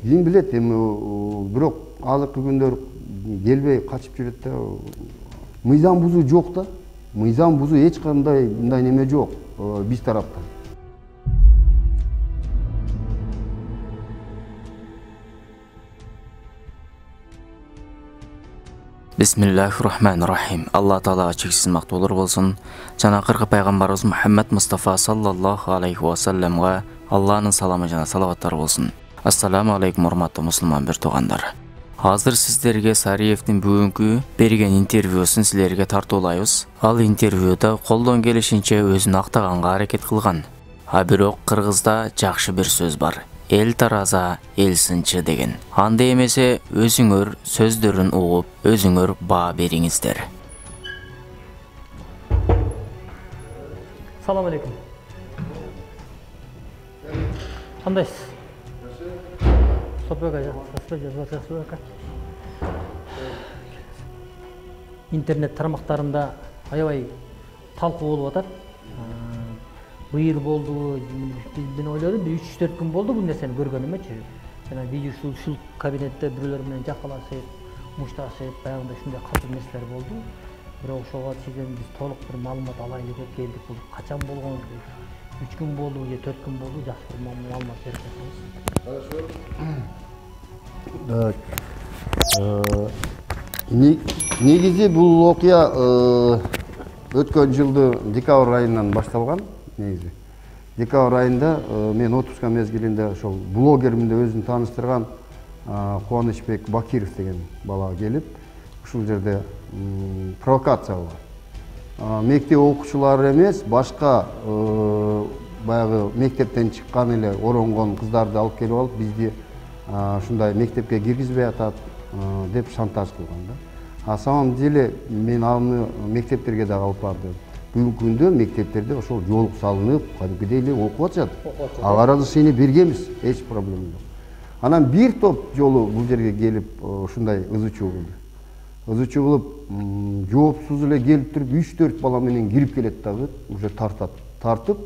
ким билет эми, бирок азыркы күндөр келбей качып жүрөт да. Мыйзам бузуу жок да. Мыйзам бузуу эч кандай мындай неме жок биз тараптан. Бисмиллахир-рахманир-рахим. Алла Таалага чексиз мактуулар болсун. Жана акыркы пайгамбарыбыз Мухаммад Мустафа саллаллаху алейхи ва салламга Алланын саламы жана салаваттары болсун. Ассаламу алейкум урматтуу мусулман бир туугандар. Азыр сиздерге Сариевдин бүгүнкү берген интервьюсун силерге тартуулайбыз. Ал интервьюда колдон келишинче өзүн актаганга аракет кылган. А бирок кыргызда жакшы бир сөз бар. Эл тараза, эл сынчы деген. Андай эмесе өзүңөр сөздөрүн угуп, өзүңөр баа бериңиздер. Салам алейкум. Кандайсыз? Интернет тармактарында аябай талкуу болуп атат. Быйыл болду, мен ойлодум, 3-4 күн болду бул нерсени көргөнүмчү. Жана видео ушул кабинетте бирөлөр менен жакалашып, мушташып, баягындай ушундай катуу нерселер болду. Бирок ошого чейин биз толук бир маалымат алайлы деп келдик. Бул качан болгон? 3 күн болду же 4 күн болду? Жакшы бир маалымат берип Хорошо. Негизи бул окуя өткөн жылдын декабрь айынан башталган. Негизи декабрь айында мен отпуска мезгилинде ошол блогеримди өзүн тааныштырган Кубанычбек Бакиров деген бала келип, ушул жерде провокация кылган. Мектеп окуучулары эмес, башка баягы мектептен чыккан эле оронгон кыздарды алып келип алып, бизди ушундай мектепке киргизбей атат деп шантаж кылган да. На самом деле мен аны мектептерге дагы алып бардым. Бүгүнкү күндө мектептерде ошол жолук салынып, кадимгидей эле окуп атышат. Ага разрешение бергенбиз, эч проблема жок. Анан бир топ жолу бул жерге келип ушундай ызычуу кылды. Ызычуу кылып, жоопсуз эле келип туруп 3-4 бала менен кирип келет дагы, уже тартып,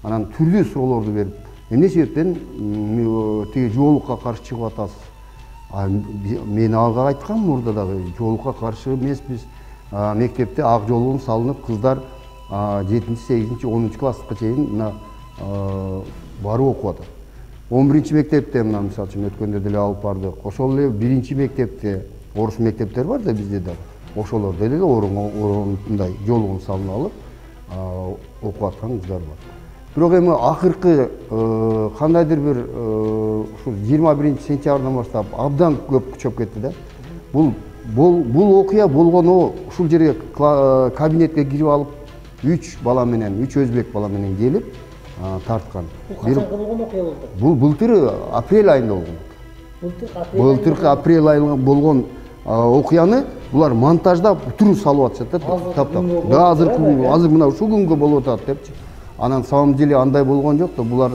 анан түрлүү суроолорду берип, эмне себептен тиги жолукка каршы чыгып атасыз? Мен ага айткам мурда дагы, жолукка каршы эмеспиз. Мектепте ак жолуун салынып, кыздар 7-8, 10 класска чейин барып окуп атат. 11 мектепте мына мисалы үчүн өткөндө деле алып бардык. Ошол эле 1 мектепте, орус мектептер бар да бизде да. Ошолордо деле мындай жолуун салынып алып окуп аткан кыздар бар. Бирок эми акыркы кандайдыр бир ушул 21 сентябрдан баштап абдан көп күчөп кетти да. Бул окуя болгону ушул жерге кабинетке кирип алып 3 бала менен, 3 өзбек бала менен келип тарткан. Бул качанкы болгон окуя болду? Бул былтыр апрель айында болгон. Былтыр апрель айында болгон окуяны булар монтаждап түрү салып атышат да. Таптап. Да, азыр мына ушул күнгө болуп атат депчи. Анан самом деле андай болгон жок да, булар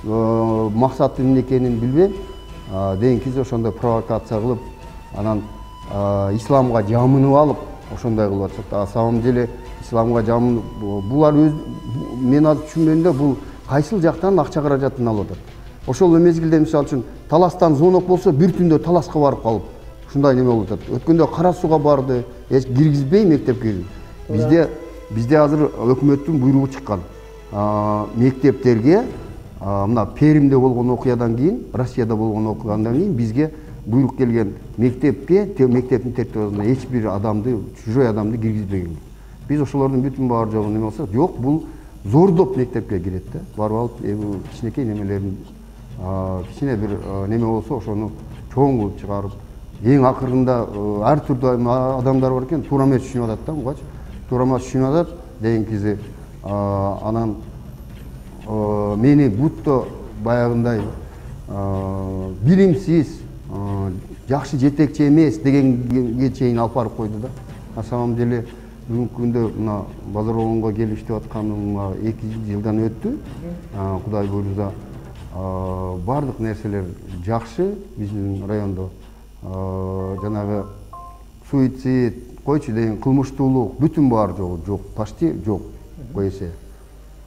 максаты эмне экенин билбейм. Деген кезде ошондой провокация кылып, анан исламга жамынып алып, ошондой кылып атышат. На самом деле исламга жамынып, булар мен азыр түшүнгөндө бул кайсыл жактан акча каражатын алып атат. Ошол мезгилде мисалы үчүн таластан звонок болсо, бир түндө таласка барып калып, ушундай неме болуп атат. Өткөндө Кара Сууга барды, эч киргизбей мектепке. Бизде азыр өкмөттүн буйругу чыккан. Мектептерге мына Перимде болгон окуядан кийин, Россияда болгон окуядан кийин бизге буйрук келген, мектептин тертибинде эч бир адамды, чужой адамды киргизбеген. Биз ошолордун бүтүн баары жогун неме болсок, жок, бул зордоп мектепке кирет да. Барып алып, кичинекей немелерин, кичине бир неме болсо, ошону чоң кылып чыгарып, эң акырында ар түрдүү адамдар бар экен, туура эмес түшүнүп атат да, мугачы. Туура эмес түшүнүп атат деген кезде анан мени бутто баягындай билимсиз, жакшы жетекчи эмес дегенге чейин алып барып койду да. На самом деле бүгүнкү күндө мына Базарболонго келип иштеп атканыма 2 жылдан өттү. Кудай буйрса бардык нерселер жакшы биздин райондо. Жанагы суицид, койчу деген кылмыштуулук бүтүн баары жок, почти жок койсе.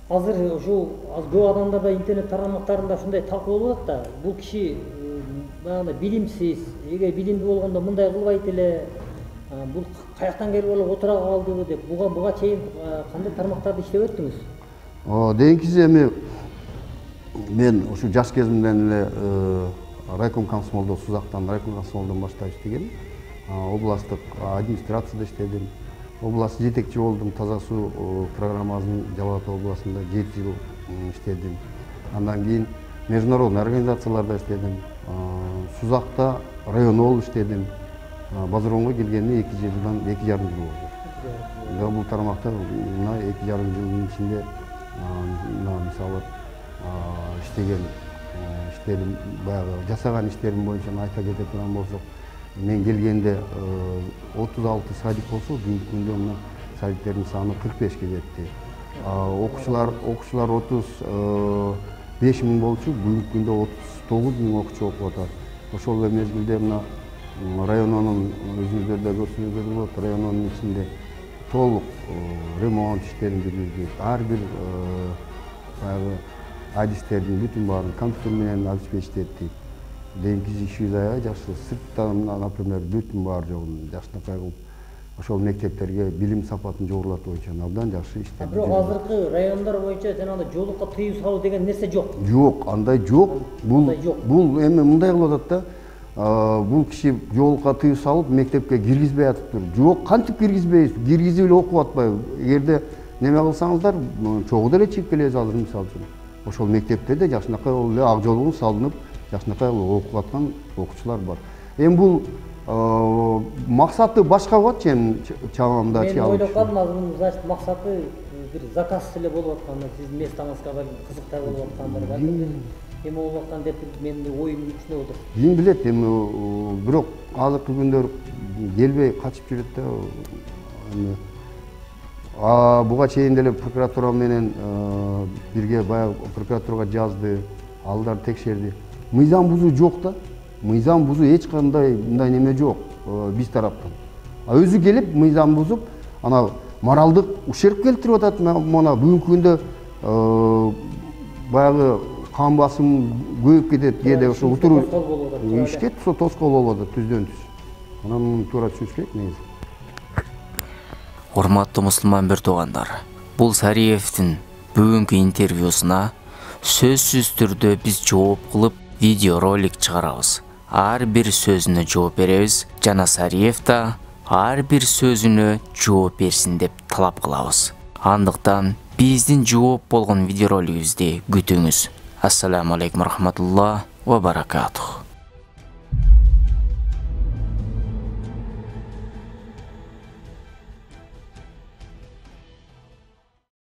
Азыр ушул көп адамдарда интернет тарамактарында ушундай талкуу болуп атат да, бул киши баягындай билимсиз, эгер билимдүү болгондо мындай кылбайт эле, бул каяктан келип эле отура калдыбы деп буга чейин кандай тармактарды иштеп өттүңүз? Дейинкиси эми мен ушу жаш кезимден эле райком комсомолдо Сузактан райком комсомолдон баштап иштегем. Областтык администрацияда иштедим. Област жетекчи болдум. Таза суу программасынын Жалал Ата областында 7 жыл иштедим. Андан кийин международный организацияларда иштедим. Сузакта район болуп иштедим. Базаронго келгенине 2 жылдан 2,5 жыл болду. Бул тармакта мына 2,5 жылдын ичинде мисалы иштедим, баягы жасаган иштерим боюнча айта кете турган болсок, мен келгенде 36 садик болсо, бүгүнкү күндө мына садиктердин саны 45-ке жетти. Окуучулар 35 миң болчу, бүгүнкү күндө 39 миң окуучу окуп атат. Ошол эле мезгилде мына районунун өзүңүздөр да көрсөңүздөр болот, районунун ичинде толук ремонт иштерин жүргүздүк. Ар бир баягы адистердин бүтүн баарын компьютер менен обеспечить Дейинкиси ишибиз аябай жакшы. Сырттан, например, бүтүн баары жогун жакшынакай кылып, ошол мектептерге билим сапатын жогорулатуу боюнча абдан жакшы иштеп. Бирок азыркы райондар боюнча жанагындай жолукка тыюу салуу деген нерсе жок. Жок, андай жок. Бул эми мындай кылып атат да, бул киши жолукка тыюу салып мектепке киргизбей атыптыр. Жок, кантип киргизбейбиз? Киргизип эле окуп атпайбы? Эгерде неме кылсаңыздар, чогуу деле чыгып келебиз азыр мисалы үчүн. Ошол мектепте де жакшынакай эле ак жолун салынып, жакшынакай окуп аткан окуучулар бар. Эми бул максаты башка болот, эми чамамда мен ойлоп калдым, азыр мунун значит максаты бир заказ эле болуп атканда, сиздин местоңузга кызыктар болуп аткандыр. Эми болуп аткан деп менин оюм үчүнө отур. Ким билет, эми бирок азыркы күндөр келбей качып жүрөт да. Буга чейин деле прокуратура менен бирге баягы прокуратурага жазды, алдар текшерди. Мыйзам бузуу жок да. Мыйзам бузуу эч кандай мындай неме жок биз тараптан. Өзү келип мыйзам бузуп, ана моралдык ущерб келтирип атат. Мына бүгүнкү күндө баягы кан басым көбөйүп кетет, кээде ошо утуруу ишке тоскоол болуп атат түздөн түз. Анан муну туура түшүнүш керек негизи. Урматтуу мусулман бир туугандар, бул Сариевдин бүгүнкү интервьюсуна сөзсүз түрдө биз жооп кылып видеоролик чыгарабыз. Ар бир сөзүнө жооп беребиз жана Сариев да ар бир сөзүнө жооп берсин деп талап кылабыз. Андыктан биздин жооп болгон видеоролигибизди күтүңүз. Ассаламу алейкум рахматуллах ва баракатух.